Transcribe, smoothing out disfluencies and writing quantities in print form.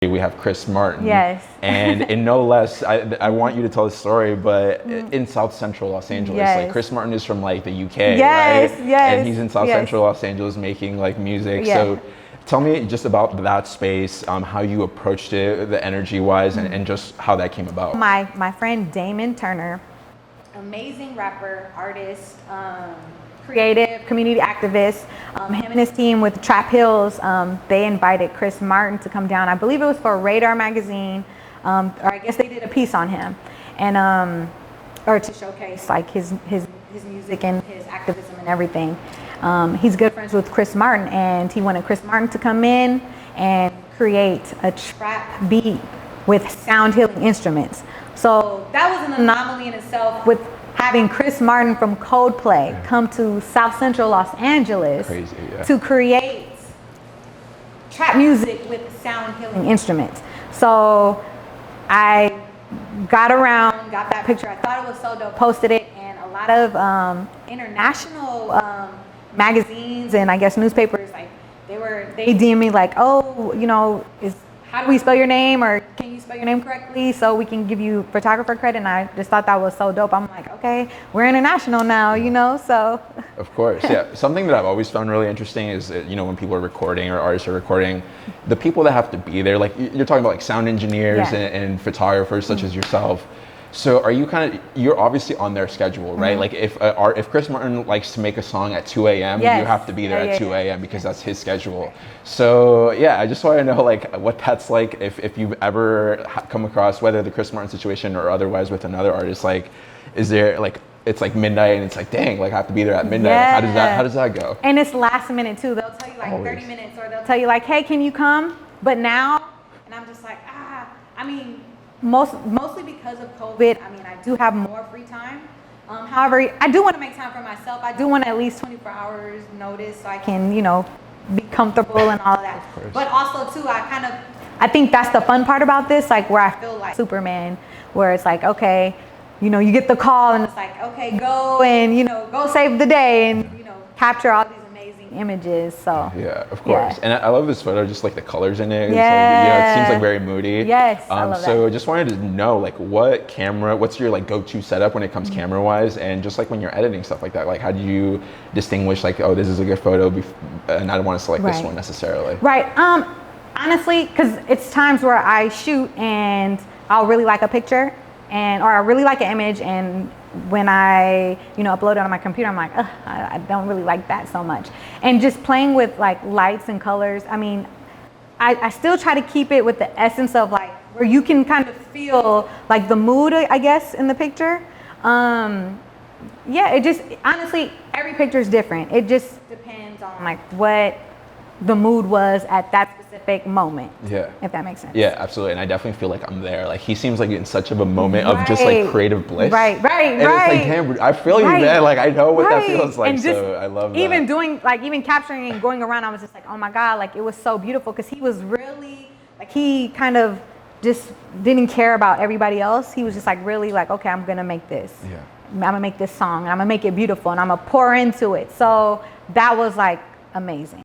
we have Chris Martin. Yes. And in no less, I want you to tell the story, but in South Central Los Angeles, Yes. like Chris Martin is from like the UK, Yes, right? yes, And he's in South yes. Central Los Angeles making like music. Yeah. So tell me just about that space, how you approached it, the energy wise, and just how that came about. My friend Damon Turner, amazing rapper, artist, creative, community activist. Him and his team with Trap Hills, they invited Chris Martin to come down. I believe it was for Radar magazine, or I guess they did a piece on him, and or to showcase like his music and his activism and everything. He's good friends with Chris Martin, and he wanted Chris Martin to come in and create a trap beat with sound healing instruments. So that was an anomaly in itself, with having Chris Martin from Coldplay come to South Central Los Angeles to create trap music with sound healing instruments. So I got that picture. I thought it was so dope, posted it, and a lot of international magazines and I guess newspapers, like they DM me like, oh, you know, how do we spell your name, or can you spell your name correctly so we can give you photographer credit? And I just thought that was so dope. I'm like, okay, we're international now, you know, so. Of course, yeah. Something that I've always found really interesting is, you know, when people are recording or artists are recording, the people that have to be there, like you're talking about like sound engineers and photographers such as yourself. So are you you're obviously on their schedule, right? Like if Chris Martin likes to make a song at 2 a.m., you have to be there at 2 a.m. because that's his schedule. So yeah, I just want to know like what that's like, if you've ever come across, whether the Chris Martin situation or otherwise with another artist, like is there like, it's like midnight and it's like, dang, like I have to be there at midnight. Like, how does that go? And it's last minute too. They'll tell you like 30 minutes, or they'll tell you like, hey, can you come? But now, and I'm just like, I mean, mostly because of COVID, I mean, I do have more free time. However, I do want to make time for myself. I do want at least 24 hours notice so I can, you know, be comfortable and all of that. But also too, I think that's the fun part about this, like where I feel like Superman, where it's like, okay, you know, you get the call and it's like, okay, go and, you know, go save the day and, you know, capture all these amazing images. So yeah, of course. And I love this photo, just like the colors in it. It's like, it seems like very moody. Yes, I love so that. just wanted to know like what's your like go-to setup when it comes camera wise, and just like when you're editing stuff like that, like how do you distinguish like, oh, this is a good photo and I don't want to select this one necessarily? Right. Honestly, because it's times where I shoot and I'll really like a picture or I really like an image, and when I, you know, upload it on my computer, I'm like, I don't really like that so much. And just playing with like lights and colors, I mean, I still try to keep it with the essence of like where you can kind of feel like the mood, I guess, in the picture. Yeah, it just, honestly, every picture is different. It just depends on like what the mood was at that specific moment. Yeah. If that makes sense. Yeah, absolutely. And I definitely feel like I'm there. Like he seems like in such of a moment of just like creative bliss. Right. And it's like, damn, I feel you, man. Like I know what that feels like. And so I love that. Even capturing and going around, I was just like, oh my God, like it was so beautiful, because he was really, like he kind of just didn't care about everybody else. He was just like really like, okay, I'm gonna make this. Yeah. I'm gonna make this song. I'm gonna make it beautiful and I'm gonna pour into it. So that was like amazing.